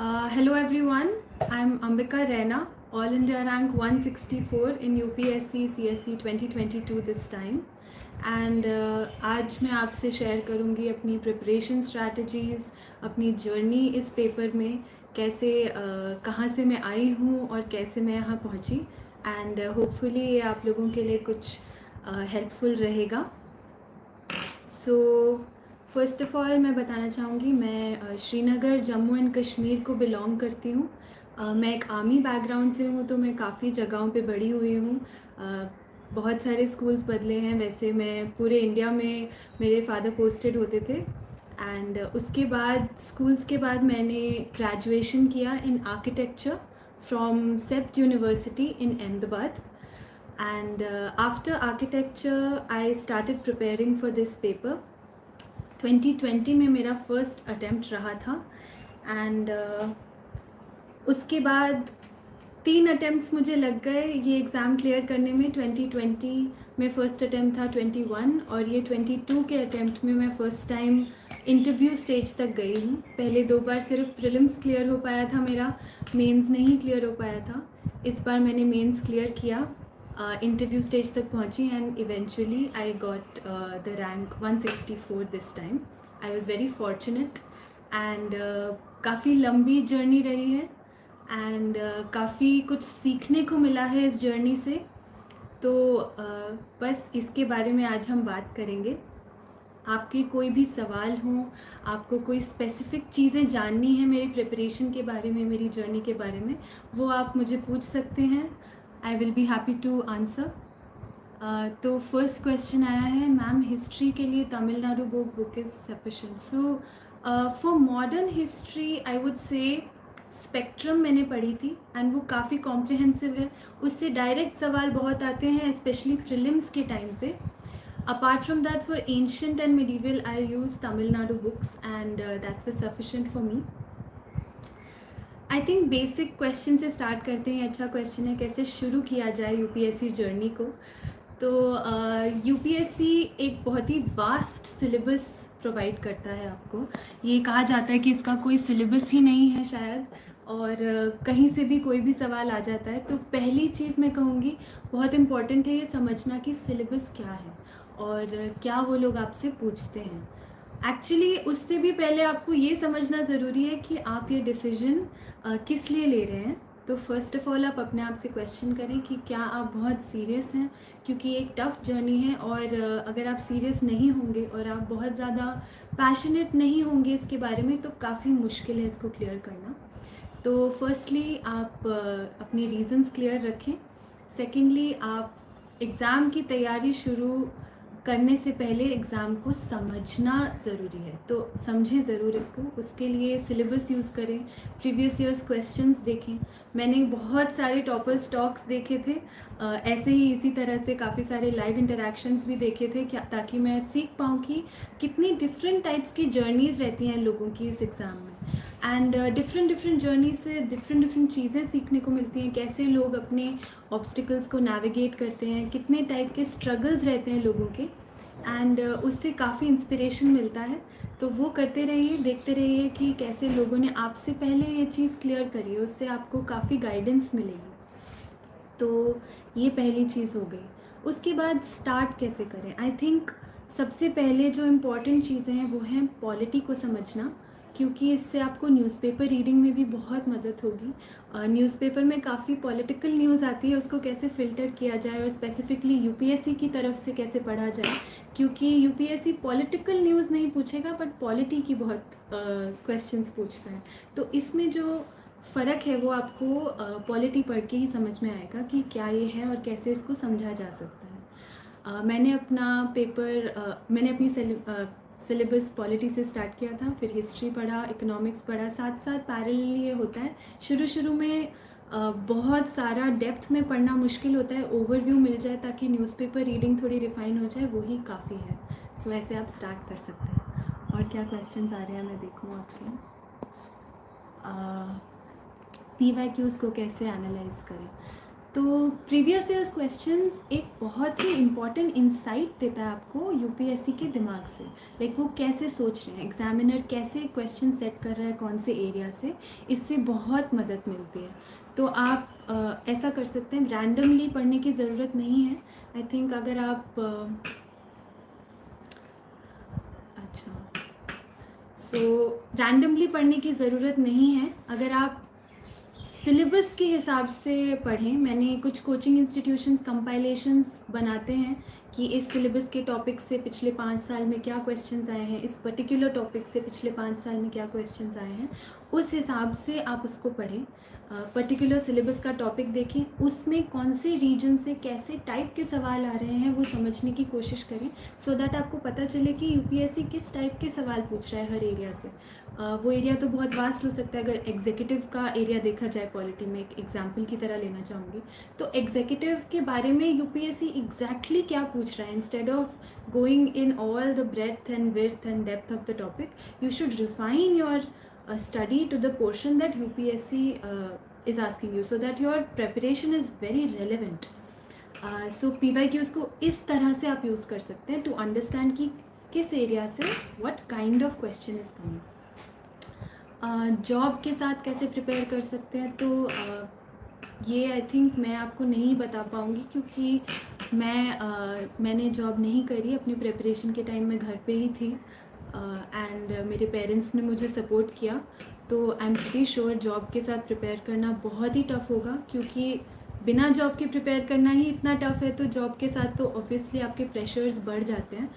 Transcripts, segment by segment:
Hello everyone, I'm Ambika Raina, All India rank 164 in UPSC CSE 2022 this time. And आज मैं आपसे share करूँगी अपनी प्रिपरेशन स्ट्रैटेजीज़, अपनी जर्नी इस पेपर में कैसे कहाँ से मैं आई हूँ और कैसे मैं यहाँ पहुँची। एंड होपफुली ये आप लोगों के लिए कुछ हेल्पफुल रहेगा। सो फर्स्ट ऑफ़ ऑल मैं बताना चाहूँगी, मैं श्रीनगर जम्मू एंड कश्मीर को बिलोंग करती हूँ। मैं एक आर्मी बैकग्राउंड से हूँ, तो मैं काफ़ी जगहों पे बड़ी हुई हूँ। बहुत सारे स्कूल्स बदले हैं। वैसे मैं पूरे इंडिया में, मेरे फादर पोस्टेड होते थे। एंड उसके बाद स्कूल्स के बाद मैंने ग्रेजुएशन किया in architecture from CEPT university in Ahmedabad. And after architecture I started preparing for this paper. 2020 में मेरा फर्स्ट अटेम्प्ट रहा था। एंड उसके बाद 3 अटेम्प्ट्स मुझे लग गए ये एग्ज़ाम क्लियर करने में। 2020 में फ़र्स्ट अटेम्प्ट था 21, और ये 22 के अटेम्प्ट में मैं फ़र्स्ट टाइम इंटरव्यू स्टेज तक गई हूँ। पहले 2 बार सिर्फ प्रीलिम्स क्लियर हो पाया था मेरा, मेंस नहीं क्लियर हो पाया था। इस बार मैंने मेंस क्लियर किया, इंटरव्यू स्टेज तक पहुंची, and eventually I got the rank 164 this time. I was very fortunate. And काफ़ी लंबी जर्नी रही है, एंड काफ़ी कुछ सीखने को मिला है इस जर्नी से। तो बस इसके बारे में आज हम बात करेंगे। आपके कोई भी सवाल हो, आपको कोई स्पेसिफ़िक चीज़ें जाननी है मेरी प्रिपरेशन के बारे में, मेरी जर्नी के बारे में, वो आप मुझे पूछ सकते हैं। I will be happy to answer. तो फर्स्ट क्वेश्चन आया है, मैम हिस्ट्री के लिए Tamil Nadu book is sufficient. So for modern history I would say spectrum मैंने पढ़ी थी, एंड वो काफ़ी कॉम्प्रिहेंसिव है। उससे डायरेक्ट सवाल बहुत आते हैं, स्पेशली प्रीलिम्स के टाइम पे। Apart from that, for ancient and medieval, I use Tamil Nadu books, and that was sufficient for me. I think basic question से start करते हैं। अच्छा क्वेश्चन है, कैसे शुरू किया जाए यूपीएससी जर्नी को। तो यूपीएससी एक बहुत ही वास्ट सिलेबस प्रोवाइड करता है आपको। ये कहा जाता है कि इसका कोई सिलेबस ही नहीं है शायद, और कहीं से भी कोई भी सवाल आ जाता है। तो पहली चीज़ मैं कहूँगी, बहुत इम्पॉर्टेंट है ये समझना कि सिलेबस क्या है और क्या वो लोग आपसे पूछते हैं। एक्चुअली उससे भी पहले आपको ये समझना ज़रूरी है कि आप ये डिसीजन किस लिए ले रहे हैं। तो फर्स्ट ऑफ़ ऑल आप अपने आप से क्वेश्चन करें कि क्या आप बहुत सीरियस हैं, क्योंकि एक टफ़ जर्नी है। और अगर आप सीरियस नहीं होंगे और आप बहुत ज़्यादा पैशनेट नहीं होंगे इसके बारे में, तो काफ़ी मुश्किल है इसको क्लियर करना। तो फर्स्टली आप अपनी रीज़न्स क्लियर रखें। सेकेंडली, आप एग्ज़ाम की तैयारी शुरू करने से पहले एग्ज़ाम को समझना ज़रूरी है, तो समझें ज़रूर इसको। उसके लिए सिलेबस यूज़ करें, प्रीवियस ईयर्स क्वेश्चंस देखें। मैंने बहुत सारे टॉपर्स टॉक्स देखे थे, ऐसे ही इसी तरह से काफ़ी सारे लाइव इंटरेक्शंस भी देखे थे, क्या ताकि मैं सीख पाऊँ कि कितनी डिफरेंट टाइप्स की जर्नीज़ रहती हैं लोगों की इस एग्ज़ाम में। एंड डिफरेंट जर्नी से डिफरेंट चीज़ें सीखने को मिलती हैं, कैसे लोग अपने ऑब्स्टिकल्स को नेविगेट करते हैं, कितने टाइप के स्ट्रगल्स रहते हैं लोगों के। एंड उससे काफ़ी इंस्पिरेशन मिलता है। तो वो करते रहिए, देखते रहिए कि कैसे लोगों ने आपसे पहले ये चीज़ क्लियर करी है, उससे आपको काफ़ी गाइडेंस मिलेगी। तो ये पहली चीज़ हो गई। उसके बाद स्टार्ट कैसे करें। आई थिंक सबसे पहले जो इम्पॉर्टेंट चीज़ें हैं वो हैं पॉलिटी को समझना, क्योंकि इससे आपको न्यूज़पेपर रीडिंग में भी बहुत मदद होगी। न्यूज़पेपर में काफ़ी पॉलिटिकल न्यूज़ आती है, उसको कैसे फ़िल्टर किया जाए और स्पेसिफिकली यूपीएससी की तरफ से कैसे पढ़ा जाए, क्योंकि यूपीएससी पॉलिटिकल न्यूज़ नहीं पूछेगा बट पॉलिटी की बहुत क्वेश्चंस पूछता है। तो इसमें जो फ़र्क है वो आपको पॉलिटी पढ़ के ही समझ में आएगा कि क्या ये है और कैसे इसको समझा जा सकता है। मैंने अपनी सिलेबस पॉलिटी से स्टार्ट किया था, फिर हिस्ट्री पढ़ा, इकोनॉमिक्स पढ़ा, साथ साथ पैरेलली ये होता है। शुरू में बहुत सारा डेप्थ में पढ़ना मुश्किल होता है, ओवरव्यू मिल जाए ताकि न्यूज़पेपर रीडिंग थोड़ी रिफाइन हो जाए, वही काफ़ी है। सो ऐसे आप स्टार्ट कर सकते हैं। और क्या क्वेश्चंस आ रहे हैं मैं देखूँ आपके। पीवाईक्यूज़ को कैसे एनालाइज करें। तो प्रीवियस ईयर्स क्वेश्चंस एक बहुत ही इम्पॉर्टेंट इंसाइट देता है आपको यूपीएससी के दिमाग से, लाइक वो कैसे सोच रहे हैं, एग्जामिनर कैसे क्वेश्चन सेट कर रहा है कौन से एरिया से, इससे बहुत मदद मिलती है। तो आप ऐसा कर सकते हैं, रैंडमली पढ़ने की ज़रूरत नहीं है। आई थिंक अगर आप अच्छा, सो रैंडमली पढ़ने की ज़रूरत नहीं है। अगर आप सिलेबस के हिसाब से पढ़ें, मैंने कुछ कोचिंग इंस्टीट्यूशंस कंपाइलेशंस बनाते हैं कि इस सिलेबस के टॉपिक से पिछले 5 साल में क्या क्वेश्चंस आए हैं, इस पर्टिकुलर टॉपिक से पिछले 5 साल में क्या क्वेश्चंस आए हैं, उस हिसाब से आप उसको पढ़ें। पर्टिकुलर सिलेबस का टॉपिक देखें, उसमें कौन से रीजन से कैसे टाइप के सवाल आ रहे हैं वो समझने की कोशिश करें, सो दैट आपको पता चले कि यूपीएससी किस टाइप के सवाल पूछ रहा है हर एरिया से। वो एरिया तो बहुत वास्ट हो सकता है। अगर एग्जीक्यूटिव का एरिया देखा जाए पॉलिटी में, एक एग्जाम्पल की तरह लेना चाहूँगी, तो एग्जीक्यूटिव के बारे में यूपीएससी एग्जैक्टली क्या पूछ रहा है, instead of going in all the breath and width and depth of the topic, you should refine your study to the portion that UPSC is asking you, so that your preparation is very relevant. So PYQs को इस तरह से आप use कर सकते हैं to understand कि किस एरिया से what kind of question is coming. Job के साथ कैसे प्रिपेयर कर सकते हैं, तो ये आई थिंक मैं आपको नहीं बता पाऊँगी, क्योंकि मैंने जॉब नहीं करी। अपनी प्रिपरेशन के टाइम में घर पे ही थी एंड मेरे पेरेंट्स ने मुझे सपोर्ट किया। तो I am pretty sure job के साथ प्रिपेयर करना बहुत ही टफ़ होगा, क्योंकि बिना जॉब के प्रिपेयर करना ही इतना टफ़ है, तो जॉब के साथ तो ऑब्वियसली आपके प्रेशर्स बढ़ जाते हैं।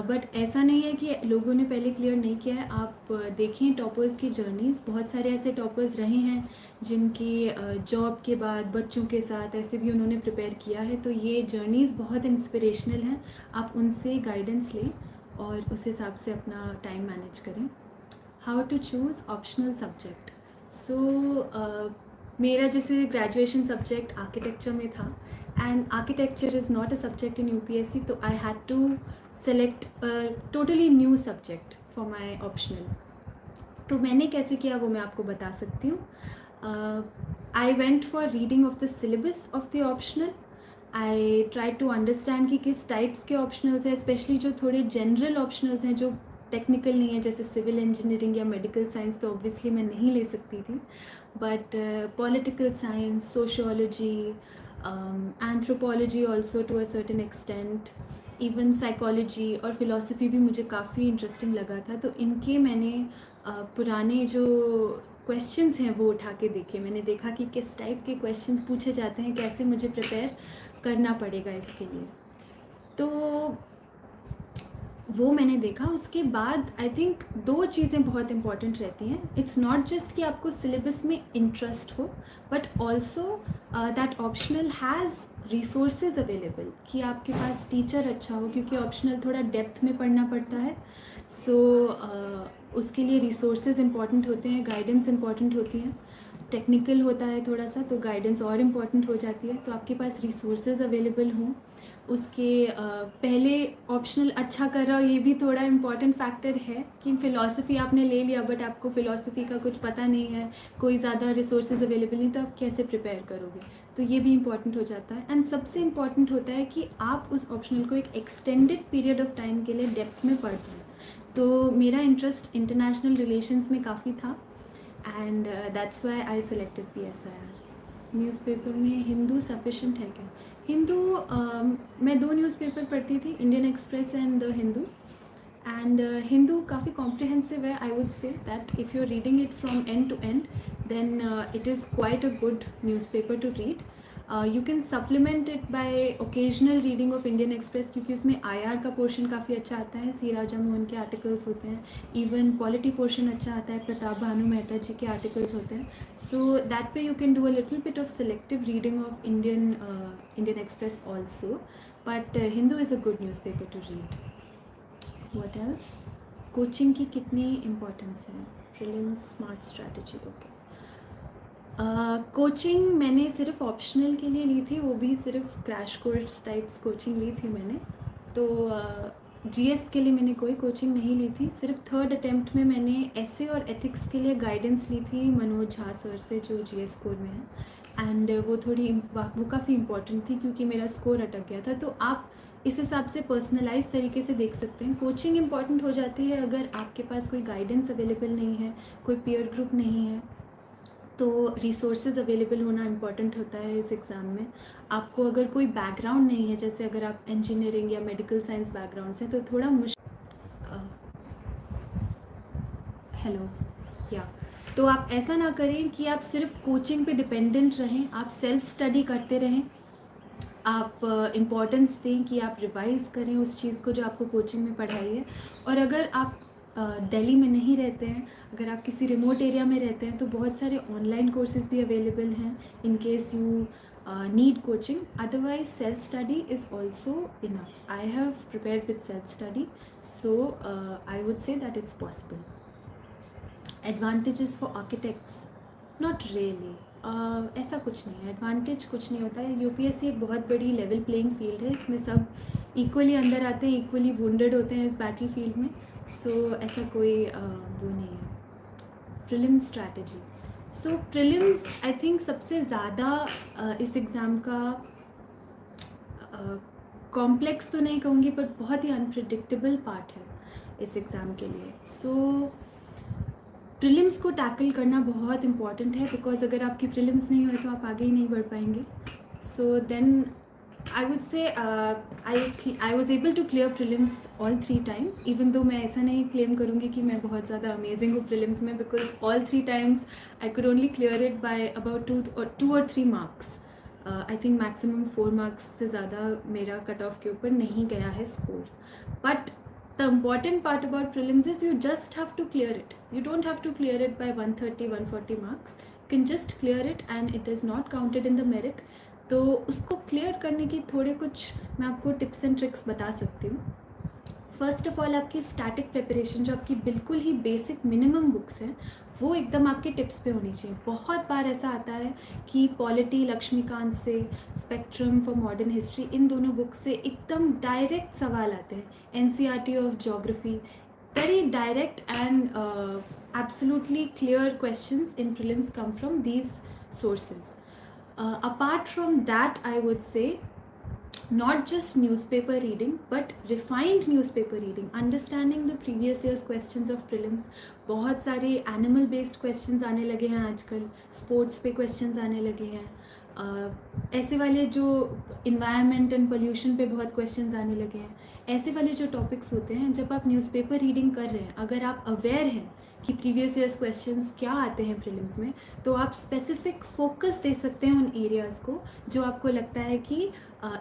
बट ऐसा नहीं है कि लोगों ने पहले क्लियर नहीं किया है। आप देखें टॉपर्स की जर्नीज़, बहुत सारे ऐसे टॉपर्स रहे हैं जिनकी जॉब के बाद बच्चों के साथ ऐसे भी उन्होंने प्रिपेयर किया है। तो ये जर्नीज़ बहुत इंस्पिरेशनल हैं, आप उनसे गाइडेंस लें और उस हिसाब से अपना टाइम मैनेज करें। How to choose optional subject. So मेरा जैसे ग्रेजुएशन सब्जेक्ट आर्किटेक्चर में था, and architecture is not a subject in UPSC, तो I had to select totally new subject for my optional. तो मैंने कैसे किया वो मैं आपको बता सकती हूँ। I went for reading of the syllabus of the optional. I try to understand कि किस टाइप्स के ऑप्शनल्स हैं, स्पेशली जो थोड़े जनरल ऑप्शनल्स हैं जो टेक्निकल नहीं है, जैसे सिविल इंजीनियरिंग या मेडिकल साइंस, तो ऑब्वियसली मैं नहीं ले सकती थी। But political science, sociology, anthropology also to a certain extent, even psychology और फिलॉसफी भी मुझे काफ़ी इंटरेस्टिंग लगा था। तो इनके मैंने पुराने जो क्वेश्चंस हैं वो उठा के देखे। मैंने देखा कि किस टाइप के क्वेश्चंस पूछे जाते हैं, कैसे मुझे प्रिपेयर करना पड़ेगा इसके लिए, तो वो मैंने देखा। उसके बाद आई थिंक 2 चीज़ें बहुत इंपॉर्टेंट रहती हैं। इट्स नॉट जस्ट कि आपको सिलेबस में इंटरेस्ट हो, but also that optional has resources available, कि आपके पास टीचर अच्छा हो, क्योंकि ऑप्शनल थोड़ा डेप्थ में पढ़ना पड़ता है। सो उसके लिए रिसोर्सेज इंपॉर्टेंट होते हैं, गाइडेंस इंपॉर्टेंट होती हैं। टेक्निकल होता है थोड़ा सा, तो गाइडेंस और इम्पॉर्टेंट हो जाती है। तो आपके पास रिसोर्सेज अवेलेबल हों। उसके पहले ऑप्शनल अच्छा कर रहा हो, ये भी थोड़ा इम्पॉर्टेंट फैक्टर है कि फ़िलॉसफ़ी आपने ले लिया बट आपको फ़िलॉसफ़ी का कुछ पता नहीं है, कोई ज़्यादा रिसोर्सेज अवेलेबल नहीं, तो आप कैसे प्रिपेयर करोगे, तो ये भी इम्पॉर्टेंट हो जाता है। एंड सबसे इम्पॉर्टेंट होता है कि आप उस ऑप्शनल को एक एक्सटेंडेड पीरियड ऑफ टाइम के लिए डेप्थ में पढ़ पाएँ। तो मेरा इंटरेस्ट इंटरनेशनल रिलेशंस में काफ़ी था, and that's why I selected PSIR। Newspaper में हिंदू सफिशेंट है क्या? हिंदू मैं 2 न्यूज़पेपर पढ़ती थी, Indian Express and the Hindu. And Hindu काफ़ी कॉम्प्रिहेंसिव है। I would say that if you are reading it from end to end, then it is quite a good newspaper to read. You can supplement it by occasional reading of Indian Express, क्योंकि उसमें IR का portion काफ़ी अच्छा आता है, सी राजा मोहन के articles होते हैं, इवन पॉलिटी पोर्शन अच्छा आता है, प्रताप भानु मेहता जी के आर्टिकल्स होते हैं। So that way you can do a little bit of selective reading of Indian express also, but Hindu is a good news paper two read. What else? Coaching की कितनी importance है? Prelims smart strategy, okay. Coaching मैंने सिर्फ optional के लिए ली थी, वो भी सिर्फ क्रैश कोर्स टाइप्स कोचिंग ली थी मैंने। तो GS के लिए मैंने कोई कोचिंग नहीं ली थी। सिर्फ 3rd अटेम्प्ट में मैंने ऐसे और एथिक्स के लिए गाइडेंस ली थी मनोज झा सर से, जो GS कोर में है। एंड वो काफ़ी इम्पॉर्टेंट थी क्योंकि मेरा स्कोर अटक गया था। तो आप इस हिसाब से पर्सनलाइज तरीके से देख सकते हैं। कोचिंग इम्पॉर्टेंट हो जाती है अगर आपके पास कोई गाइडेंस अवेलेबल नहीं है, कोई पीयर ग्रुप नहीं है, तो रिसोर्सेज अवेलेबल होना इम्पॉर्टेंट होता है इस एग्ज़ाम में। आपको अगर कोई बैकग्राउंड नहीं है, जैसे अगर आप इंजीनियरिंग या मेडिकल साइंस बैकग्राउंड से, तो थोड़ा हेलो या तो आप ऐसा ना करें कि आप सिर्फ कोचिंग पे डिपेंडेंट रहें, आप सेल्फ स्टडी करते रहें। आप इम्पोर्टेंस दें कि आप रिवाइज़ करें उस चीज़ को जो आपको कोचिंग में पढ़ाई है। और अगर आप दिल्ली में नहीं रहते हैं, अगर आप किसी रिमोट एरिया में रहते हैं, तो बहुत सारे ऑनलाइन कोर्सेज भी अवेलेबल हैं in case you need coaching. Otherwise self study is also enough. I have prepared with self study, so I would say that it's possible. Advantages for architects, not really. ऐसा कुछ नहीं है, advantage कुछ नहीं होता है। UPSC एक बहुत बड़ी लेवल प्लेइंग फील्ड है, इसमें सब इक्वली अंदर आते हैं, इक्वली वुंडेड होते हैं इस बैटल फील्ड में। सो ऐसा कोई वो नहीं है। Prelims strategy, so prelims I think सबसे ज़्यादा इस एग्ज़ाम का कॉम्प्लेक्स तो नहीं कहूँगी, बट बहुत ही अनप्रिडिक्टेबल पार्ट है इस एग्ज़ाम के लिए। सो प्रीलिम्स को टैकल करना बहुत इंपॉर्टेंट है, बिकॉज अगर आपकी प्रीलिम्स नहीं हुए तो आप आगे ही नहीं बढ़ पाएंगे। So then I would say I was able to clear prelims all 3 times, even though मैं ऐसा नहीं क्लेम करूँगी कि मैं बहुत ज़्यादा अमेजिंग हूँ प्रीलिम्स में, because all 3 times I could only clear it by about 2 or 3 marks। I think maximum 4 marks से ज़्यादा मेरा कट ऑफ के ऊपर नहीं गया है score. But the important part about prelims is you just have to clear it. You don't have to clear it by 130-140 marks. You can just clear it and it is not counted in the merit. तो उसको clear करने की थोड़े कुछ मैं आपको tips and tricks बता सकती हूँ। फर्स्ट ऑफ ऑल, आपकी स्टैटिक प्रिपरेशन, जो आपकी बिल्कुल ही बेसिक मिनिमम बुक्स हैं, वो एकदम आपके टिप्स पे होनी चाहिए। बहुत बार ऐसा आता है कि पॉलिटी लक्ष्मीकांत से, स्पेक्ट्रम फॉर मॉडर्न हिस्ट्री, इन दोनों बुक्स से एकदम डायरेक्ट सवाल आते हैं। NCERT of geography, very direct and absolutely clear questions in prelims come from these sources. Apart from that, I would say not just newspaper reading but refined newspaper reading, understanding the previous year's questions of prelims. बहुत सारे animal based questions आने लगे हैं आजकल, sports पे questions आने लगे हैं, ऐसे वाले जो इन्वायरमेंट एंड पोल्यूशन पे बहुत क्वेश्चंस आने लगे हैं। ऐसे वाले जो टॉपिक्स होते हैं, जब आप न्यूज़पेपर रीडिंग कर रहे हैं, अगर आप अवेयर हैं कि प्रीवियस ईयर्स क्वेश्चंस क्या आते हैं प्रीलिम्स में, तो आप स्पेसिफिक फोकस दे सकते हैं उन एरियाज़ को जो आपको लगता है कि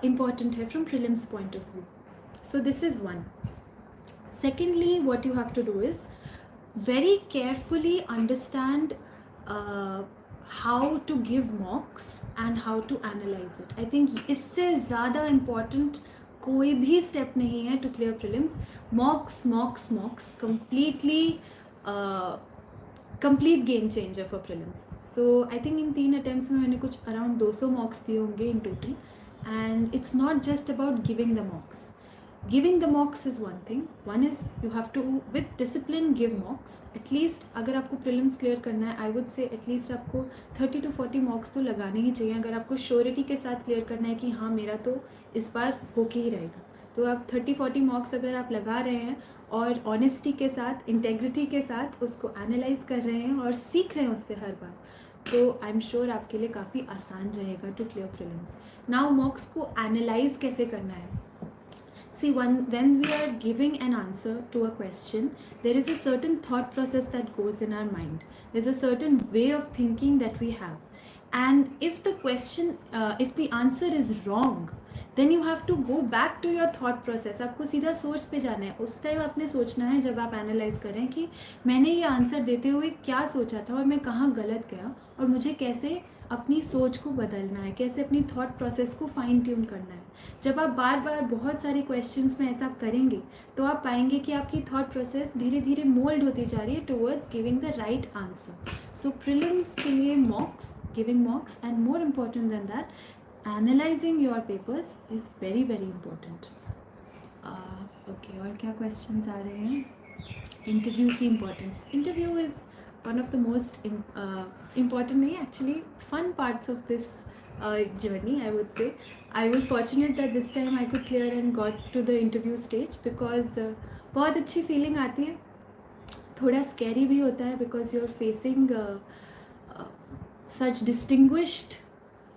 इम्पॉर्टेंट है from prelims point of view. So this is one. Secondly, what you have to do is very carefully understand how to give mocks and how to analyze it. I think इससे ज़्यादा important कोई भी step नहीं है to clear prelims. Mocks complete game changer for prelims. So I think in 3 attempts में मैंने कुछ around 200 mocks दिए होंगे in total, and it's not just about giving the mocks. Giving the mocks is one thing. One is you have to with discipline give mocks. At least अगर आपको prelims clear करना है, I would say at least आपको 30 to 40 mocks तो लगाने ही चाहिए। अगर आपको श्योरिटी के साथ क्लियर करना है कि हाँ मेरा तो इस बार होके ही रहेगा, तो आप 30-40 मॉक्स अगर आप लगा रहे हैं और ऑनेस्टी के साथ, इंटेग्रिटी के साथ उसको एनालाइज कर रहे हैं और सीख रहे हैं उससे हर बार, तो आई एम श्योर आपके लिए काफ़ी आसान रहेगा to clear prelims. Now mocks को एनालाइज कैसे करना है? See, when we are giving an answer to a question, there is a certain thought process that goes in our mind. There's a certain way of thinking that we have. And if the question, if the answer is wrong, then you have to go back to your thought process. आपको सीधा source पे जाना है। उस time आपने सोचना है, जब आप एनालाइज करें, कि मैंने ये आंसर देते हुए क्या सोचा था और मैं कहाँ गलत गया और मुझे कैसे अपनी सोच को बदलना है, कैसे अपनी थॉट प्रोसेस को फाइन ट्यून करना है। जब आप बार बार बहुत सारे क्वेश्चंस में ऐसा करेंगे, तो आप पाएंगे कि आपकी थॉट प्रोसेस धीरे धीरे मोल्ड होती जा रही है towards giving the right answer. So prelims के लिए मॉक्स, giving मॉक्स, and more important than that, analysing your papers is very very important. Okay, और क्या क्वेश्चंस आ रहे हैं? इंटरव्यू की importance. Interview is one of the most important नहीं actually fun parts of this journey, I would say. I was fortunate that this time I could clear and got to the interview stage because बहुत अच्छी feeling आती है, थोड़ा scary भी होता है because you're facing such distinguished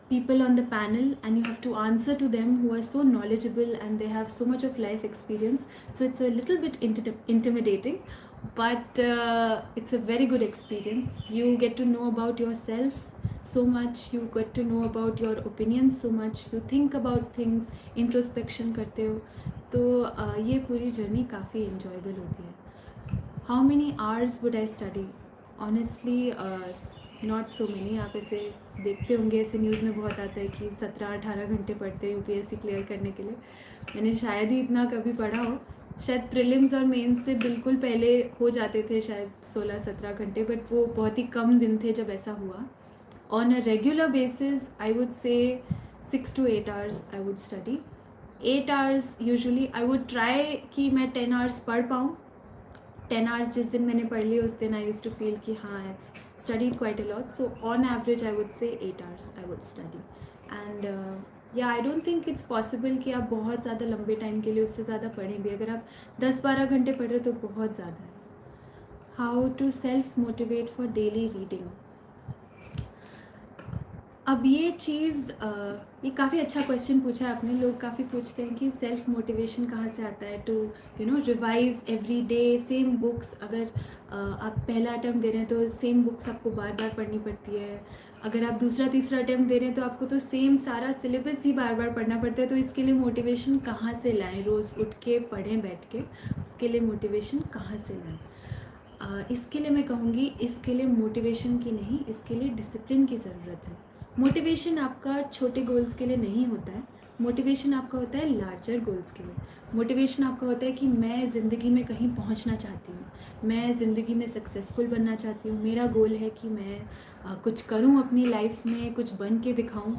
people on the panel and you have to answer to them who are so knowledgeable and they have so much of life experience, so it's a little bit intimidating, but it's a very good experience. You get to know about yourself so much, you get to know about your opinions so much, you think about things, introspection करते हो, तो ये पूरी journey काफ़ी enjoyable होती है. How many hours would I study? Honestly, not so many. आप ऐसे देखते होंगे, ऐसे न्यूज़ में बहुत आता है कि 17-18 घंटे पढ़ते हैं यूपीएससी क्लियर करने के लिए. मैंने शायद ही इतना कभी पढ़ा हो. शायद प्रीलिम्स और मेंस से बिल्कुल पहले हो जाते थे शायद 16-17 घंटे, बट वो बहुत ही कम दिन थे जब ऐसा हुआ. On a regular basis I would से 6 to 8 hours I would study. 8 hours usually I would try कि मैं 10 hours पढ़ पाऊँ. 10 hours जिस दिन मैंने पढ़ ली उस दिन आई यूज्ड टू फील कि हाँ, आई studied quite a lot. So on average I would say 8 hours I would study. And yeah, I don't think it's possible कि आप बहुत ज़्यादा लंबे टाइम के लिए उससे ज़्यादा पढ़ें भी. अगर आप 10-12 घंटे पढ़ रहे हो तो बहुत ज़्यादा है. How to self motivate for daily reading? अब ये चीज़ ये काफ़ी अच्छा क्वेश्चन पूछा है आपने. लोग काफ़ी पूछते हैं कि सेल्फ मोटिवेशन कहाँ से आता है to revise every day same books. अगर आप पहला अटैम्प्ट दे रहे हैं तो सेम बुक्स आपको बार बार पढ़नी पड़ती है. अगर आप दूसरा तीसरा अटैम्प्ट दे रहे हैं तो आपको तो सेम सारा सिलेबस ही बार बार पढ़ना पड़ता है. तो इसके लिए मोटिवेशन कहाँ से लाएं? रोज़ उठ के पढ़ें बैठ के, उसके लिए मोटिवेशन कहाँ से लाएं? इसके लिए मैं कहूँगी, इसके लिए मोटिवेशन की नहीं, इसके लिए डिसिप्लिन की ज़रूरत है. मोटिवेशन आपका छोटे गोल्स के लिए नहीं होता है. मोटिवेशन आपका होता है लार्जर गोल्स के लिए. मोटिवेशन आपका होता है कि मैं ज़िंदगी में कहीं पहुंचना चाहती हूँ, मैं ज़िंदगी में सक्सेसफुल बनना चाहती हूँ, मेरा गोल है कि मैं कुछ करूँ अपनी लाइफ में, कुछ बन के दिखाऊँ.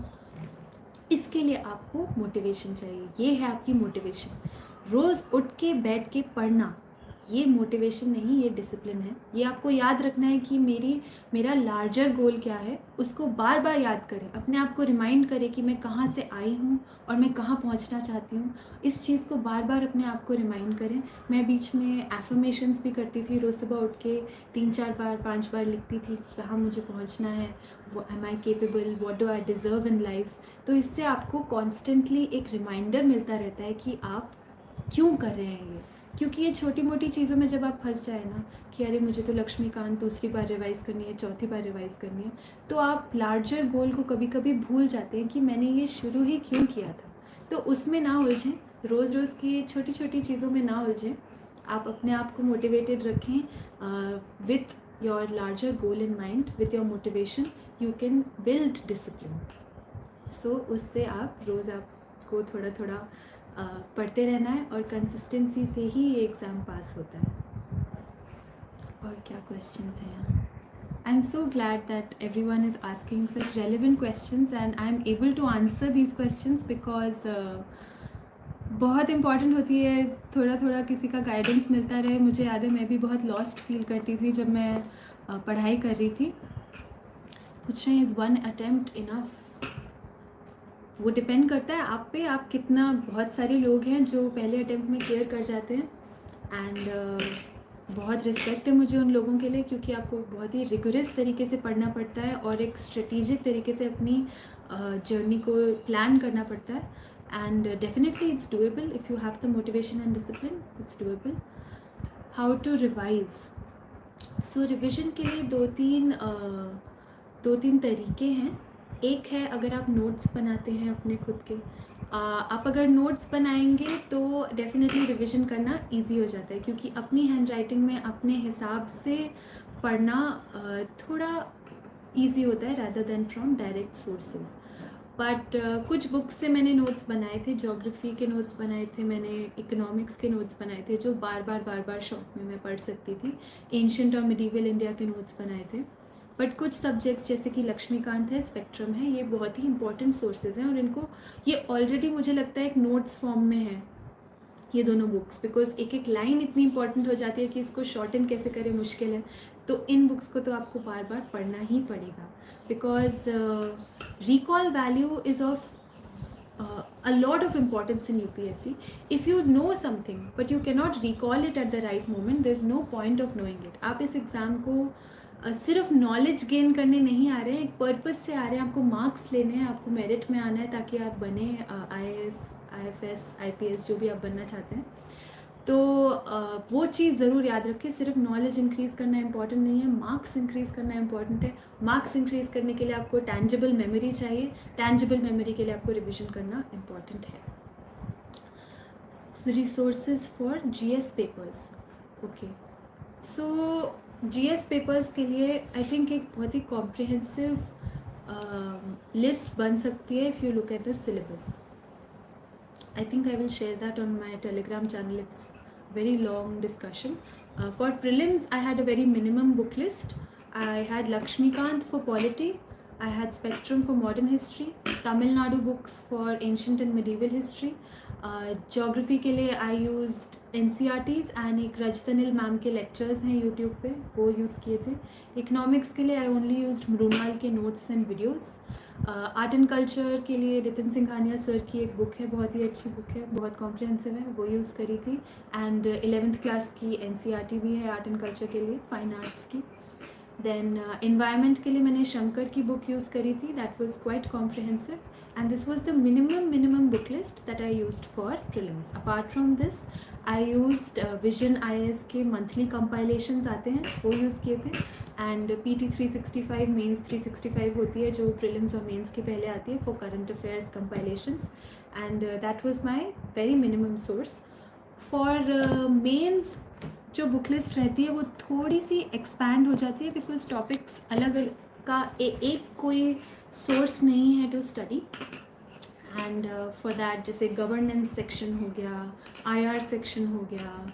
इसके लिए आपको मोटिवेशन चाहिए. ये है आपकी मोटिवेशन. रोज़ उठ के बैठ के पढ़ना, ये मोटिवेशन नहीं, ये डिसिप्लिन है. ये आपको याद रखना है कि मेरा लार्जर गोल क्या है, उसको बार बार याद करें, अपने आप को रिमाइंड करें कि मैं कहाँ से आई हूँ और मैं कहाँ पहुँचना चाहती हूँ. इस चीज़ को बार बार अपने आप को रिमाइंड करें. मैं बीच में एफर्मेशंस भी करती थी. रोज़ सुबह उठ के 3-4 बार 5 बार लिखती थी कि कहाँ मुझे पहुँचना है, am I capable, what do I deserve in life. तो इससे आपको कॉन्स्टेंटली एक रिमाइंडर मिलता रहता है कि आप क्यों कर रहे हैं ये. क्योंकि ये छोटी मोटी चीज़ों में जब आप फंस जाए ना कि अरे मुझे तो लक्ष्मीकांत दूसरी बार रिवाइज़ करनी है, चौथी बार रिवाइज़ करनी है, तो आप लार्जर गोल को कभी कभी भूल जाते हैं कि मैंने ये शुरू ही क्यों किया था. तो उसमें ना उलझें, रोज़ रोज़ की छोटी छोटी चीज़ों में ना उलझें. आप अपने आप को मोटिवेटेड रखें with your larger goal in mind. With your motivation you can build discipline. So उससे आप रोज़ आपको थोड़ा थोड़ा पढ़ते रहना है और कंसिस्टेंसी से ही ये एग्ज़ाम पास होता है. और क्या क्वेश्चंस हैं यहाँ? I am so glad that everyone is asking such relevant questions and I am able to answer these questions because बहुत इंपॉर्टेंट होती है. थोड़ा थोड़ा किसी का गाइडेंस मिलता रहे. मुझे याद है मैं भी बहुत लॉस्ट फील करती थी जब मैं पढ़ाई कर रही थी. पूछ रहे हैं इज़ 1 attempt इनफ? वो डिपेंड करता है आप पे, आप कितना. बहुत सारे लोग हैं जो पहले अटैम्प्ट में क्लियर कर जाते हैं एंड बहुत रिस्पेक्ट है मुझे उन लोगों के लिए, क्योंकि आपको बहुत ही रिगोरस तरीके से पढ़ना पड़ता है और एक स्ट्रेटेजिक तरीके से अपनी जर्नी को प्लान करना पड़ता है. And definitely it's doable if you have the motivation and discipline. It's doable. How to revise? So revision के लिए दो तीन तरीके हैं. एक है अगर आप नोट्स बनाते हैं अपने खुद के. आप अगर नोट्स बनाएंगे तो डेफिनेटली रिवीजन करना इजी हो जाता है, क्योंकि अपनी हैंड राइटिंग में अपने हिसाब से पढ़ना थोड़ा इजी होता है rather than from direct sources. But कुछ बुक्स से मैंने नोट्स बनाए थे. ज्योग्राफी के नोट्स बनाए थे मैंने, इकोनॉमिक्स के नोट्स बनाए थे जो बार बार शॉर्ट में मैं पढ़ सकती थी. एंशिएंट और मिडीवल इंडिया के नोट्स बनाए थे. बट कुछ सब्जेक्ट्स जैसे कि लक्ष्मीकांत है, स्पेक्ट्रम है, ये बहुत ही इंपॉर्टेंट सोर्सेज हैं और इनको ये ऑलरेडी मुझे लगता है एक नोट्स फॉर्म में है. ये दोनों बुक्स, बिकॉज एक एक लाइन इतनी इंपॉर्टेंट हो जाती है कि इसको शॉर्टन कैसे करें मुश्किल है। तो इन बुक्स को तो आपको बार बार पढ़ना ही पड़ेगा, because recall value is of a lot of importance in UPSC. If you know something but you cannot recall it at the right moment, there's no point of knowing it. आप इस exam को सिर्फ knowledge gain करने नहीं आ रहे हैं, एक purpose से आ रहे हैं, आपको मार्क्स लेने हैं, आपको मेरिट में आना है ताकि आप बने IAS, IFS, IPS जो भी आप बनना चाहते हैं। तो वो चीज़ ज़रूर याद रखें, सिर्फ नॉलेज इंक्रीज़ करना इंपॉर्टेंट नहीं है, मार्क्स इंक्रीज़ करना इंपॉर्टेंट है। मार्क्स इंक्रीज़ करने के लिए आपको टैंजिबल मेमोरी चाहिए, टैंजिबल मेमोरी के लिए आपको रिविजन करना इंपॉर्टेंट है। Resources for GS papers, okay. So GS papers के लिए आई थिंक एक बहुत ही कॉम्प्रिहेंसिव लिस्ट बन सकती है if you look at the syllabus. I think I will share that on my Telegram channel. It's very long discussion. For prelims, I had a very minimum book list. I had Lakshmikant for polity. I had Spectrum for modern history. Tamil Nadu books for ancient and medieval history. Geography के लिए I used NCRTs and एक रजतनिल ma'am के lectures हैं YouTube पे, वो use किए थे। Economics के लिए I only used मृणाल के notes and videos. Art and culture के लिए नितिन सिंघानिया सर की एक बुक है, बहुत ही अच्छी बुक है, बहुत कॉम्प्रिहेंसिव है, वो यूज़ करी थी। एंड 11th क्लास की NCRT भी है आर्ट एंड कल्चर के लिए, फाइन आर्ट्स की। देन इन्वायरमेंट के लिए मैंने शंकर की बुक यूज़ करी थी, that was quite comprehensive, and this was the minimum book list that I used for prelims. Apart from this I used vision IAS के मंथली कंपाइलेशंस आते हैं, वो यूज़ किए थे। एंड PT 365 मेंस 365 होती है जो प्रीलिम्स और मेंस के पहले आती है for current affairs compilations, and that was my very minimum source. For mains जो बुक लिस्ट रहती है वो थोड़ी सी एक्सपैंड हो जाती है, बिकॉज टॉपिक्स अलग अलग का एक कोई सोर्स नहीं है to study. And for that जैसे गवर्नेंस सेक्शन हो गया, IR सेक्शन हो गया,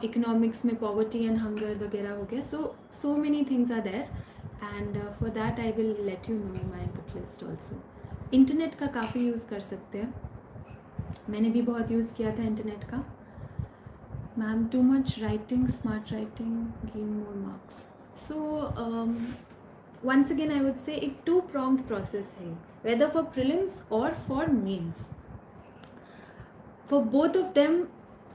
इकोनॉमिक्स में पॉवर्टी एंड हंगर वगैरह हो गया, so many things are there, and for that I will let you know my book list also. Internet का काफ़ी यूज़ कर सकते हैं, मैंने भी बहुत यूज़ किया था इंटरनेट का। Ma'am too much writing, smart writing gain more marks. So once again I would say एक टू pronged process है, whether for prelims or for mains. For both of them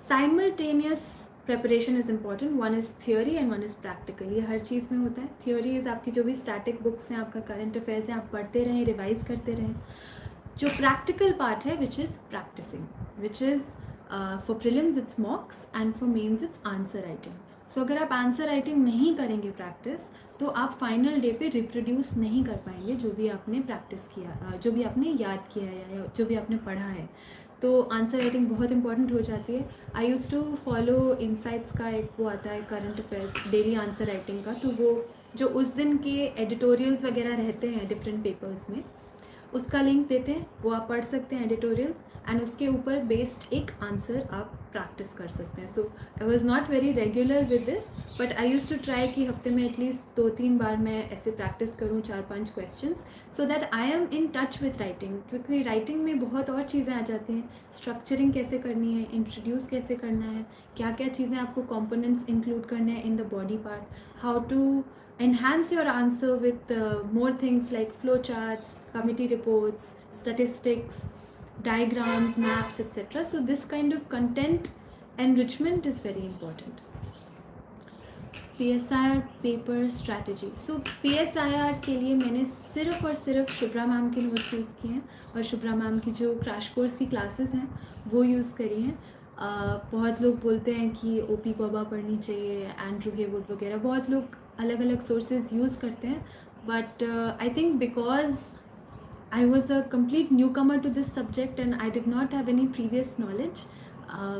simultaneous preparation is important. One is theory and one is practical. ये हर चीज़ में होता है। theory is आपकी जो भी static books हैं, आपका current affairs हैं, आप पढ़ते रहें, revise करते रहें। जो practical part है which is practicing, which is for prelims it's mocks and for mains it's answer writing. सो अगर आप आंसर राइटिंग नहीं करेंगे प्रैक्टिस, तो आप फाइनल डे पे रिप्रोड्यूस नहीं कर पाएंगे जो भी आपने प्रैक्टिस किया, जो भी आपने याद किया है या जो भी आपने पढ़ा है। तो आंसर राइटिंग बहुत इंपॉर्टेंट हो जाती है। आई यूज़ टू फॉलो इनसाइट्स का एक वो आता है current affairs daily answer writing का, तो वो जो उस दिन के एडिटोरियल्स वगैरह रहते हैं डिफरेंट पेपर्स में, उसका लिंक देते हैं, वो आप पढ़ सकते हैं एडिटोरियल्स, एंड उसके ऊपर बेस्ड एक आंसर आप प्रैक्टिस कर सकते हैं। So I was not very regular with this, but I use to try कि हफ्ते में एटलीस्ट 2-3 बार मैं ऐसे प्रैक्टिस करूँ 4-5 questions, so that I am in touch with writing. क्योंकि राइटिंग में बहुत और चीज़ें आ जाती हैं, स्ट्रक्चरिंग कैसे करनी है, इंट्रोड्यूस कैसे करना है, क्या क्या चीज़ें आपको कॉम्पोनेंट्स इंक्लूड करने हैं in the body part, how to enhance your answer with more things like flowcharts, committee reports, statistics, diagrams, maps, etc. So this kind of content enrichment is very important. PSIR paper strategy. So PSIR के लिए मैंने सिर्फ और सिर्फ Shubhra ma'am के notes use किए हैं, और शुभ्रा मैम की जो क्रैश कोर्स की क्लासेस हैं वो यूज़ करी हैं। बहुत लोग बोलते हैं कि OP गौबा पढ़नी चाहिए, एंड्रू हेवुड वगैरह, बहुत लोग अलग अलग सोर्सेज यूज़ करते हैं, but I think because I was a complete newcomer to this subject and I did not have any previous knowledge.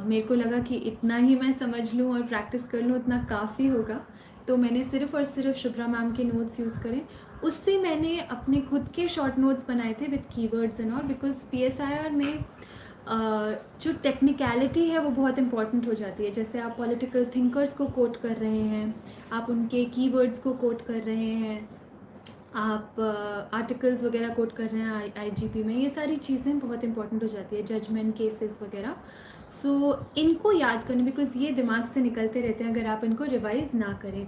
मेरे को लगा कि इतना ही मैं समझ लूँ और प्रैक्टिस कर लूँ उतना काफ़ी होगा, तो मैंने सिर्फ और सिर्फ शुभ्रा मैम के नोट्स यूज़ करें। उससे मैंने अपने खुद के शॉर्ट नोट्स बनाए थे with keywords and all, because PSIR में जो टेक्निकलिटी है वो बहुत इंपॉर्टेंट हो जाती है। जैसे आप पॉलिटिकल थिंकर्स को कोट कर रहे हैं, आप उनके कीवर्ड्स को कोट कर रहे हैं, आप आर्टिकल्स वगैरह कोट कर रहे हैं IGP में, ये सारी चीज़ें बहुत इंपॉर्टेंट हो जाती है, जजमेंट केसेस वगैरह। सो इनको याद करने, बिकॉज ये दिमाग से निकलते रहते हैं अगर आप इनको रिवाइज़ ना करें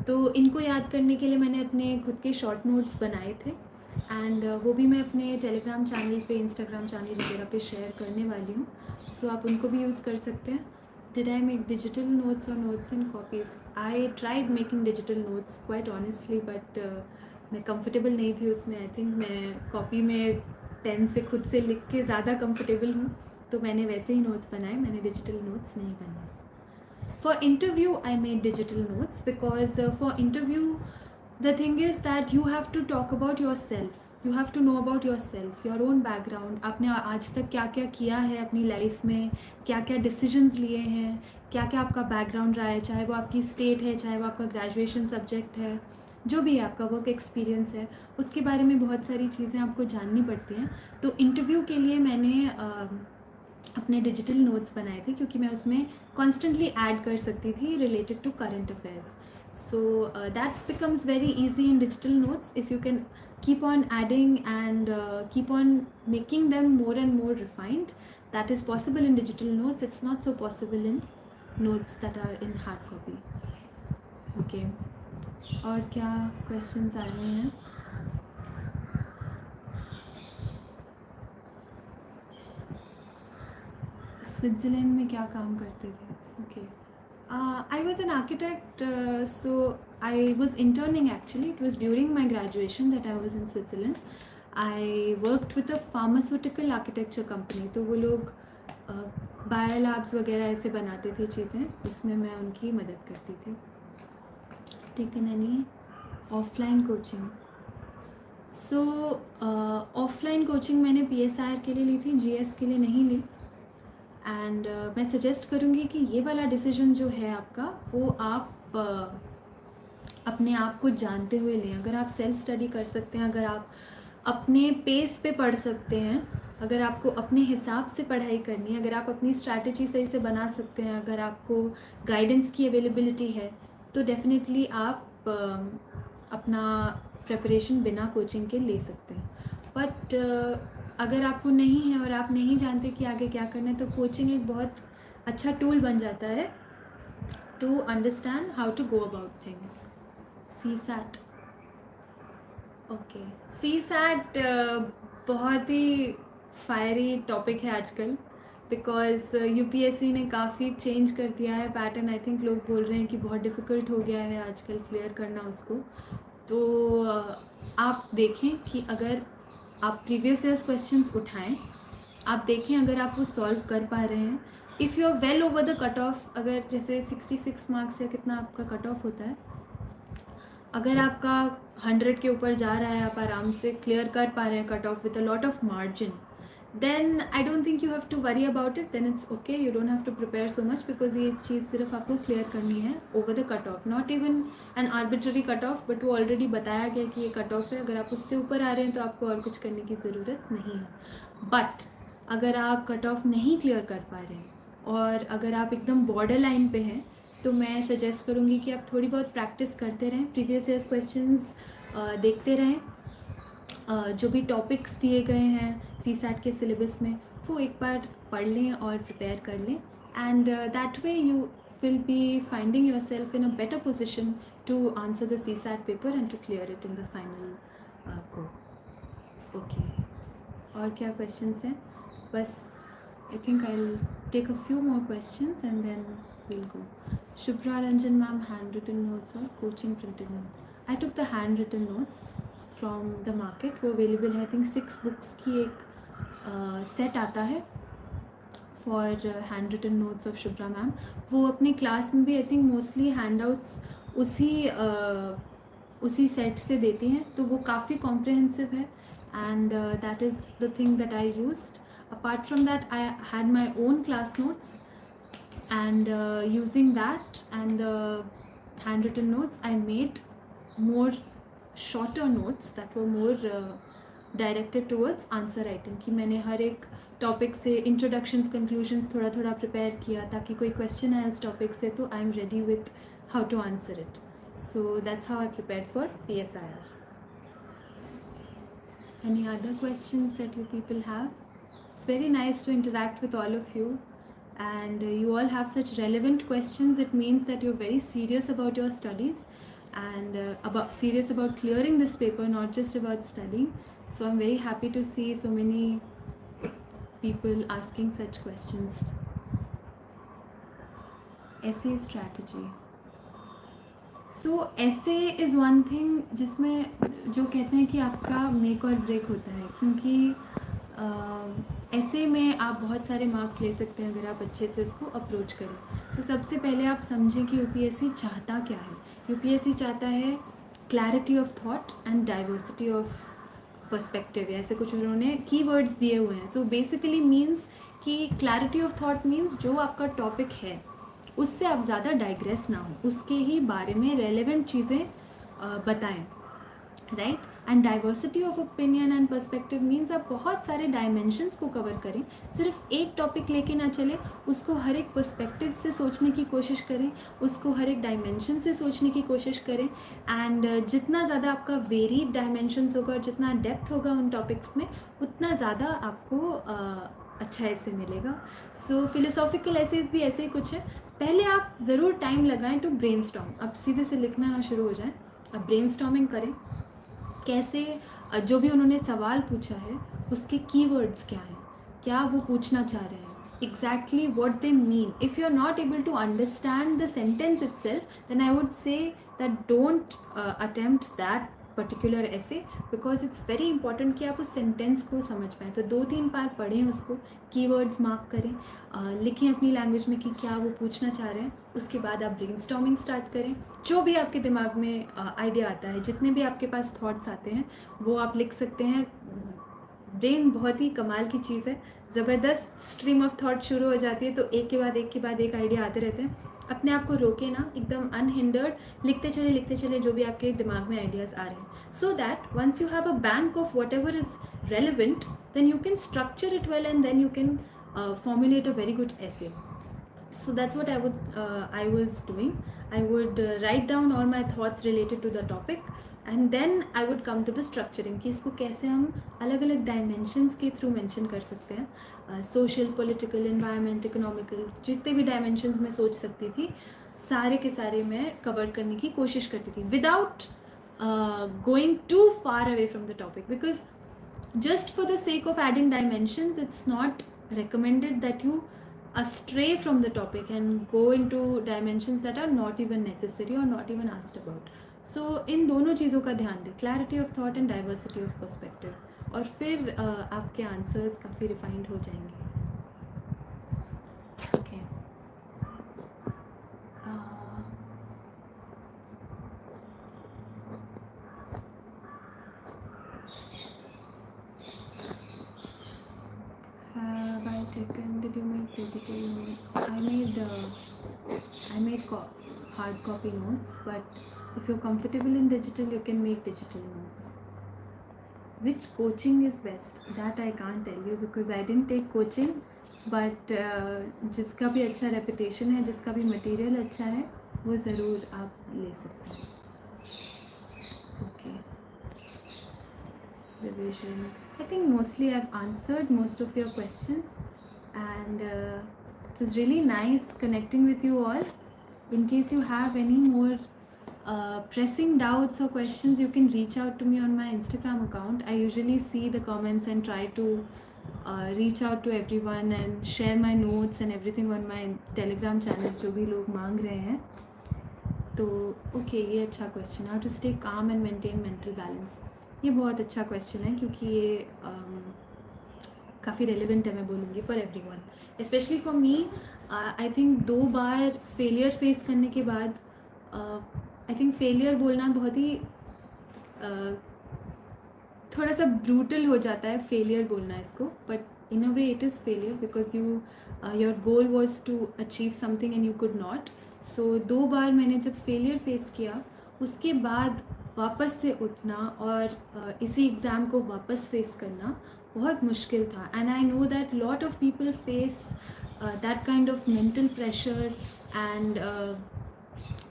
तो इनको याद करने के लिए मैंने अपने खुद के शॉर्ट नोट्स बनाए थे, एंड वो भी मैं अपने टेलीग्राम चैनल पे, इंस्टाग्राम चैनल वगैरह पे शेयर करने वाली हूँ. सो आप उनको भी यूज़ कर सकते हैं. Did I make digital notes or notes in copies? I tried making digital notes quite honestly, but मैं comfortable नहीं थी उसमें. I think मैं कॉपी में पेन से खुद से लिख के ज़्यादा comfortable हूँ, तो मैंने वैसे ही नोट्स बनाए, मैंने डिजिटल नोट्स नहीं बनाए. For interview, I made digital notes because for interview, the thing is that you have to talk about yourself. You have to know about yourself, your own background. आपने आज तक क्या क्या किया है अपनी लाइफ में, क्या क्या डिसीजंस लिए हैं, क्या क्या आपका बैकग्राउंड रहा है, चाहे वो आपकी स्टेट है, चाहे वो आपका ग्रेजुएशन सब्जेक्ट है, जो भी है आपका वर्क एक्सपीरियंस है, उसके बारे में बहुत सारी चीज़ें आपको जाननी पड़ती हैं. तो इंटरव्यू के लिए मैंने अपने डिजिटल नोट्स बनाए थे, क्योंकि मैं उसमें कॉन्स्टेंटली ऐड कर सकती थी related to current affairs. So that becomes very easy in digital notes if you can keep on adding and keep on making them more and more refined. That is possible in digital notes. It's not so possible in notes that are in hard copy. Okay. और क्या questions आ रहे हैं? Switzerland में क्या काम करते थे? Okay. I was an architect, so I was interning actually. It was during my graduation that I was in Switzerland. I worked with a pharmaceutical architecture company. तो वो लोग बायोलैब्स वगैरह ऐसे बनाते थे चीज़ें, उसमें मैं उनकी मदद करती थी. Taken any offline coaching? सो ऑफलाइन कोचिंग मैंने PSIR के लिए ली थी, GS के लिए नहीं ली. एंड मैं सजेस्ट करूँगी कि ये वाला डिसीजन जो है आपका, वो आप अपने आप को जानते हुए लें. अगर आप सेल्फ स्टडी कर सकते हैं, अगर आप अपने पेस पे पढ़ सकते हैं, अगर आपको अपने हिसाब से पढ़ाई करनी है, अगर आप अपनी स्ट्रैटेजी सही से बना सकते हैं, अगर आपको गाइडेंस की अवेलेबिलिटी है, तो डेफिनेटली आप अपना प्रिपरेशन बिना कोचिंग के ले सकते हैं. बट अगर आपको नहीं है और आप नहीं जानते कि आगे क्या करना है, तो कोचिंग एक बहुत अच्छा टूल बन जाता है to understand how to go about things. CSAT. Okay, CSAT बहुत ही फायरी टॉपिक है आजकल, बिकॉज UPSC ने काफ़ी चेंज कर दिया है पैटर्न. आई थिंक लोग बोल रहे हैं कि बहुत डिफ़िकल्ट हो गया है आजकल क्लियर करना उसको. तो आप देखें कि अगर आप प्रीवियस ईयर्स क्वेश्चंस उठाएं, आप देखें अगर आप वो सॉल्व कर पा रहे हैं. If you are well over the cut off, अगर जैसे 66 मार्क्स या कितना आपका कट ऑफ होता है, अगर आपका 100 के ऊपर जा रहा है, आप आराम से क्लियर कर पा रहे हैं cut off with a lot of margin, then I don't think you have to worry about it. Then it's okay, you don't have to prepare so much, because ये चीज़ सिर्फ आपको क्लियर करनी है over the cut off. Not even an arbitrary cut off, but वो already बताया गया कि ये कट ऑफ है. अगर आप उससे ऊपर आ रहे हैं तो आपको और कुछ करने की ज़रूरत नहीं है. बट अगर आप कट ऑफ नहीं क्लियर कर पा रहे हैं और अगर आप एकदम बॉर्डर लाइन पे हैं, तो मैं सजेस्ट करूँगी कि आप थोड़ी बहुत प्रैक्टिस करते रहें, प्रीवियस ईयर्स क्वेश्चंस देखते रहें. जो भी टॉपिक्स दिए गए हैं CSAT के सिलेबस में, वो एक बार पढ़ लें और प्रिपेयर कर लें. And that way you will be finding yourself in a better position to answer the CSAT paper and to clear it in the final को. ओके, और क्या क्वेश्चंस हैं? बस I think I'll take a few more questions and then we'll go. Shubhra Ranjan ma'am, handwritten notes or coaching printed notes? I took the handwritten notes from the market. वो available है, I think 6 books की एक set आता है for handwritten notes of Shubhra ma'am. वो अपनी class में भी I think mostly handouts उसी सेट से देती हैं, तो वो काफ़ी comprehensive है, and that is the thing that I used. Apart from that, I had my own class notes, and using that and the handwritten notes, I made more shorter notes that were more directed towards answer writing. कि मैंने हर एक topic से introductions, conclusions थोड़ा थोड़ा prepare किया, ताकि कोई question है उस टॉपिक से तो I am ready with how to answer it. So that's how I prepared for PSIR. Any other questions that you people have? It's very nice to interact with all of you, and you all have such relevant questions. It means that you're very serious about your studies and about clearing this paper, not just about studying. So I'm very happy to see so many people asking such questions. Essay strategy. So essay is one thing जिसमें जो कहते हैं कि आपका make और break होता है, क्योंकि ऐसे में आप बहुत सारे मार्क्स ले सकते हैं अगर आप अच्छे से इसको अप्रोच करें. तो सबसे पहले आप समझें कि यूपीएससी चाहता क्या है. यूपीएससी चाहता है clarity of thought and diversity of perspective. ऐसे कुछ उन्होंने कीवर्ड्स दिए हुए हैं. सो बेसिकली मीन्स कि क्लैरिटी ऑफ थॉट मीन्स जो आपका टॉपिक है उससे आप ज़्यादा डाइग्रेस ना हो, उसके ही बारे में रेलेवेंट चीज़ें बताएं, right. And diversity of opinion and perspective means आप बहुत सारे डायमेंशंस को कवर करें. सिर्फ एक टॉपिक लेके ना चले, उसको हर एक पर्सपेक्टिव से सोचने की कोशिश करें, उसको हर एक डायमेंशन से सोचने की कोशिश करें. एंड जितना ज़्यादा आपका वेरीड डायमेंशंस होगा और जितना डेप्थ होगा उन टॉपिक्स में, उतना ज़्यादा आपको अच्छा ऐसे मिलेगा. सो फिलोसॉफिकल एसेज भी ऐसे ही कुछ है. पहले आप ज़रूर टाइम लगाएं टू ब्रेनस्टॉर्म. अब सीधे से लिखना ना शुरू हो जाए, अब ब्रेनस्टॉर्मिंग करें. कैसे जो भी उन्होंने सवाल पूछा है उसके कीवर्ड्स क्या हैं, क्या वो पूछना चाह रहे हैं, exactly what they mean. If you're not able to understand the sentence itself, then I would say that don't attempt that particular essay, because it's very important कि आप उस सेंटेंस को समझ पाएँ. तो 2-3 बार पढ़ें उसको, कीवर्ड्स मार्क करें, लिखें अपनी लैंग्वेज में कि क्या वो पूछना चाह रहे हैं. उसके बाद आप ब्रेनस्टॉर्मिंग स्टार्ट करें. जो भी आपके दिमाग में आइडिया आता है, जितने भी आपके पास थॉट्स आते हैं, वो आप लिख सकते हैं. ब्रेन बहुत ही कमाल की चीज़ है. ज़बरदस्त स्ट्रीम ऑफ थॉट शुरू हो जाती है, तो एक के बाद एक आइडिया आते रहते हैं. अपने आप को रोके ना, एकदम अनहिंडर्ड लिखते चले जो भी आपके दिमाग में आइडियाज़ आ रहे हैं. So that once you have a bank of whatever is relevant, then you can structure it well and then you can formulate a very good essay. So that's what I was doing. I would write down all my thoughts related to the topic, and then I would come to the structuring कि इसको कैसे हम अलग अलग dimensions के through mention कर सकते हैं. सोशल, पॉलिटिकल, एनवायरनमेंट, इकोनॉमिकल, जितने भी डायमेंशंस मैं सोच सकती थी, सारे के सारे मैं कवर करने की कोशिश करती थी without going too far away from the topic. Because just for the sake of adding dimensions, it's not recommended that you astray from the topic and go into dimensions that are not even necessary or not even asked about. So इन दोनों चीज़ों का ध्यान दें, clarity of thought and diversity of perspective, और फिर आपके answers काफ़ी refined हो जाएंगे. Okay. Have I taken? Did you make digital notes? I made hard copy notes, but if you're comfortable in digital, you can make digital notes. Which coaching is best? That I can't tell you because I didn't take coaching. But जिसका भी अच्छा reputation है, जिसका भी material अच्छा है, वो ज़रूर आप ले सकते हैं. Okay. Revision. I think mostly I've answered most of your questions, and it was really nice connecting with you all. In case you have any more pressing doubts or questions, you can reach out to me on my Instagram account. I usually see the comments and try to reach out to everyone and share my notes and everything on my Telegram channel, जो भी लोग मांग रहे हैं. तो okay, ये अच्छा question. How to stay calm and maintain mental balance. ये बहुत अच्छा क्वेश्चन है क्योंकि ये काफ़ी रेलिवेंट है, मैं बोलूँगी, for everyone, specially for me. I think 2 bar failure face करने के बाद आई थिंक फेलियर बोलना बहुत ही थोड़ा सा ब्रूटल हो जाता है, फेलियर बोलना इसको. But in a way it is failure because your goal was to achieve something and you could not. So 2 बार मैंने जब फेलियर फेस किया, उसके बाद वापस से उठना और इसी एग्ज़ाम को वापस फेस करना बहुत मुश्किल था. And I know that lot of people face that kind of mental pressure and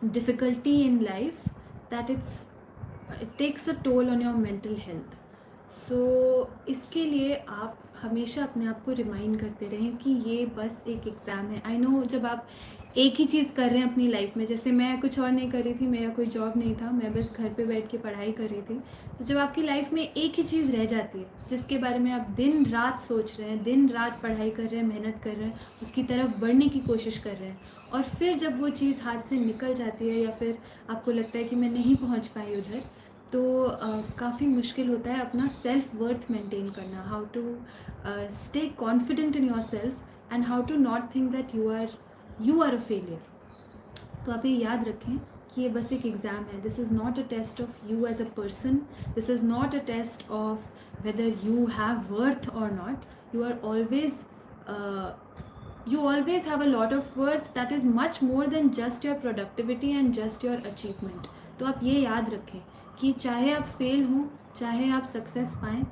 difficulty in life, that it takes a toll on your mental health. So इसके लिए आप हमेशा अपने आप को रिमाइंड करते रहें कि ये बस एक एग्ज़ाम है। आई नो जब आप एक ही चीज़ कर रहे हैं अपनी लाइफ में, जैसे मैं कुछ और नहीं कर रही थी, मेरा कोई जॉब नहीं था, मैं बस घर पे बैठ के पढ़ाई कर रही थी। तो जब आपकी लाइफ में एक ही चीज़ रह जाती है जिसके बारे में आप दिन रात सोच रहे हैं, दिन रात पढ़ाई कर रहे हैं, मेहनत कर रहे हैं, उसकी तरफ बढ़ने की कोशिश कर रहे हैं, और फिर जब वो चीज़ हाथ से निकल जाती है या फिर आपको लगता है कि मैं नहीं पहुंच पाई उधर, तो काफ़ी मुश्किल होता है अपना सेल्फ वर्थ मेंटेन करना, how to stay confident in yourself and how to not think that you are a failure. तो आप ये याद रखें कि ये बस एक एग्ज़ाम है। This is not a test of you as a person, this is not a test of whether you have worth or not. You always have a lot of worth that is much more than just your productivity and just your achievement. तो आप ये याद रखें कि चाहे आप fail हों, चाहे आप सक्सेस पाएँ,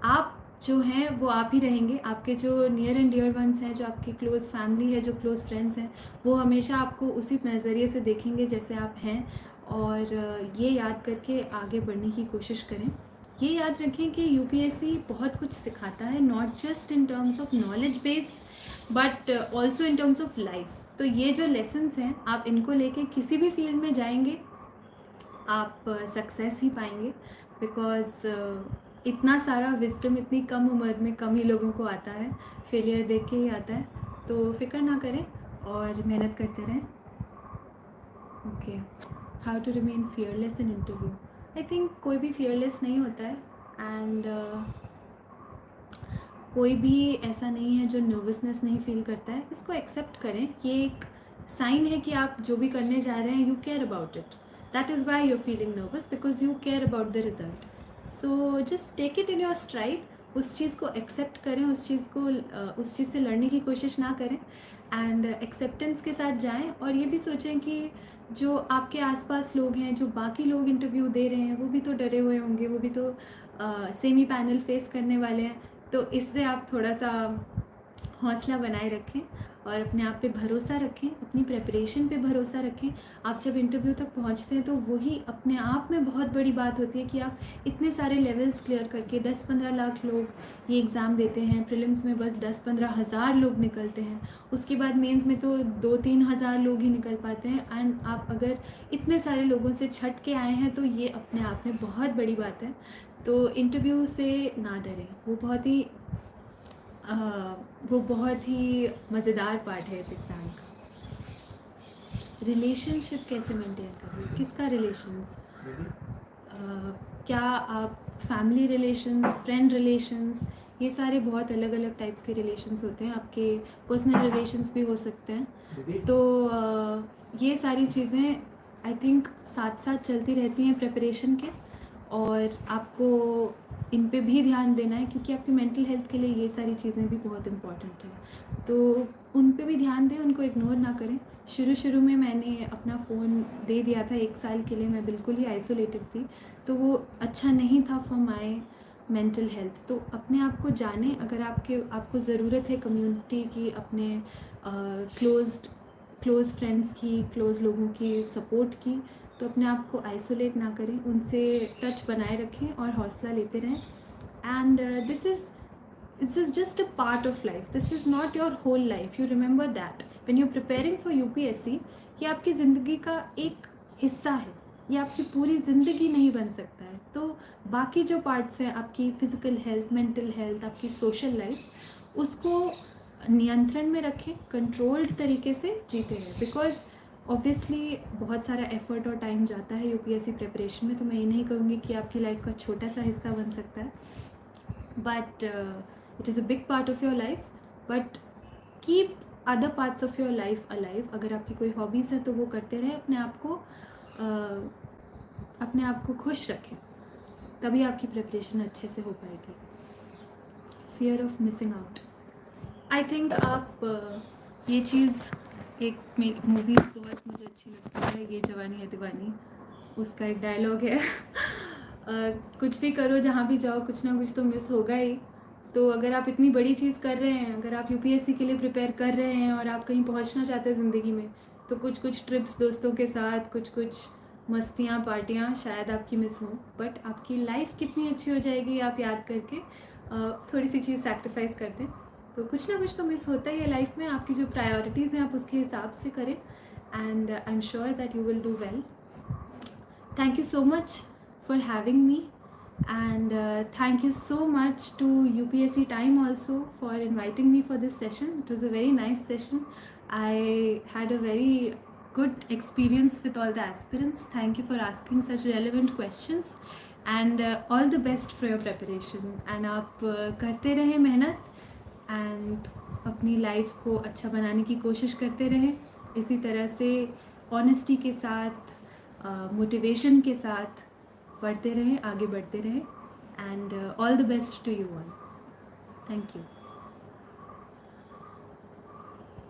आप जो हैं वो आप ही रहेंगे। आपके जो नियर एंड डियर वंस हैं, जो आपकी क्लोज़ फैमिली है, जो क्लोज़ फ्रेंड्स हैं, वो हमेशा आपको उसी नज़रिए से देखेंगे जैसे आप हैं। और ये याद करके आगे बढ़ने की कोशिश करें। ये याद रखें कि यूपीएससी बहुत कुछ सिखाता है, not just in terms of knowledge base but also in terms of life. तो ये जो लेसन्स हैं, आप इनको लेके किसी भी फील्ड में जाएंगे, आप सक्सेस ही पाएंगे। बिकॉज इतना सारा विजडम इतनी कम उम्र में कम ही लोगों को आता है, फेलियर देख के ही आता है। तो फिक्र ना करें और मेहनत करते रहें। Okay, how to remain fearless in interview. I think कोई भी फियरलेस नहीं होता है, एंड कोई भी ऐसा नहीं है जो नर्वसनेस नहीं फील करता है। इसको एक्सेप्ट करें, ये एक साइन है कि आप जो भी करने जा रहे हैं, you care about it. That is why you are feeling nervous, because you care about the result. So just take it in your stride. उस चीज़ को एक्सेप्ट करें, उस चीज़ से लड़ने की कोशिश ना करें, एंड एक्सेप्टेंस के साथ जाएं। और ये भी सोचें कि जो आपके आसपास लोग हैं, जो बाकी लोग इंटरव्यू दे रहे हैं, वो भी तो डरे हुए होंगे, वो भी तो सेमी पैनल फेस करने वाले हैं। तो इससे आप थोड़ा सा हौसला बनाए रखें और अपने आप पे भरोसा रखें, अपनी प्रिपरेशन पे भरोसा रखें। आप जब इंटरव्यू तक पहुंचते हैं तो वही अपने आप में बहुत बड़ी बात होती है कि आप इतने सारे लेवल्स क्लियर करके 10-15 लाख लोग ये एग्ज़ाम देते हैं। प्रीलिम्स में बस 10-15 हज़ार लोग निकलते हैं, उसके बाद मेंस में तो 2-3 हज़ार लोग ही निकल पाते हैं। एंड आप अगर इतने सारे लोगों से छट के आए हैं तो ये अपने आप में बहुत बड़ी बात है। तो इंटरव्यू से ना डरें, वो बहुत ही मज़ेदार पार्ट है इस एग्ज़ाम का। रिलेशनशिप कैसे मेंटेन करें, किसका रिलेशंस, क्या आप फैमिली रिलेशंस, फ्रेंड रिलेशंस, ये सारे बहुत अलग अलग टाइप्स के रिलेशंस होते हैं। आपके पर्सनल रिलेशंस भी हो सकते हैं। तो ये सारी चीज़ें आई थिंक साथ साथ चलती रहती हैं प्रिपरेशन के, और आपको इन पे भी ध्यान देना है क्योंकि आपकी मेंटल हेल्थ के लिए ये सारी चीज़ें भी बहुत इम्पॉर्टेंट हैं। तो उन पे भी ध्यान दें, उनको इग्नोर ना करें। शुरू में मैंने अपना फ़ोन दे दिया था 1 साल के लिए, मैं बिल्कुल ही आइसोलेटेड थी, तो वो अच्छा नहीं था फॉर माई मेंटल हेल्थ। तो अपने आप को जानें। अगर आपको ज़रूरत है कम्युनिटी की, अपने क्लोज़ फ्रेंड्स की, क्लोज़ लोगों की सपोर्ट की, तो अपने आप को आइसोलेट ना करें, उनसे टच बनाए रखें और हौसला लेते रहें। And this is just a part of life, this is not your whole life. You remember that when you preparing for UPSC, ये आपकी ज़िंदगी का एक हिस्सा है, ये आपकी पूरी ज़िंदगी नहीं बन सकता है। तो बाकी जो पार्ट्स हैं, आपकी फ़िज़िकल हेल्थ, मेंटल हेल्थ, आपकी सोशल लाइफ, उसको नियंत्रण में रखें, कंट्रोल्ड तरीके से जीते हैं। बिकॉज ऑब्वियसली बहुत सारा एफर्ट और टाइम जाता है यूपीएससी प्रिपरेशन में, तो मैं ये नहीं कहूँगी कि आपकी लाइफ का छोटा सा हिस्सा बन सकता है, but it is a big part of your life. But keep other parts of your life alive. अगर आपकी कोई हॉबीज़ हैं तो वो करते रहें, अपने आप को खुश रखें, तभी आपकी प्रिपरेशन अच्छे से हो पाएगी। Fear of missing out, I think आप ये चीज़, एक मूवी बहुत मुझे अच्छी लगती है, ये जवानी है दीवानी, उसका एक डायलॉग है कुछ भी करो, जहाँ भी जाओ, कुछ ना कुछ तो मिस होगा ही। तो अगर आप इतनी बड़ी चीज़ कर रहे हैं, अगर आप यूपीएससी के लिए प्रिपेयर कर रहे हैं और आप कहीं पहुँचना चाहते हैं ज़िंदगी में, तो कुछ ट्रिप्स दोस्तों के साथ, कुछ मस्तियाँ, पार्टियाँ शायद आपकी मिस हों, बट आपकी लाइफ कितनी अच्छी हो जाएगी आप याद करके थोड़ी सी चीज़ सेक्रीफाइस कर दें, तो कुछ ना कुछ तो मिस होता ही है लाइफ में. आपकी जो प्रायोरिटीज़ हैं आप उसके हिसाब से करें, and I am sure that you will do well. Thank you so much for having me, and thank you so much to UPSC Time also for inviting me for this session. It was a very nice session. I had a very good experience with all the aspirants. Thank you for asking such relevant questions, and all the best for your preparation. And आप करते रहें मेहनत, and अपनी life को अच्छा बनाने की कोशिश करते रहें इसी तरह से, ऑनेस्टी के साथ, मोटिवेशन के साथ पढ़ते रहें, आगे बढ़ते रहें. And all the best to you all. Thank you.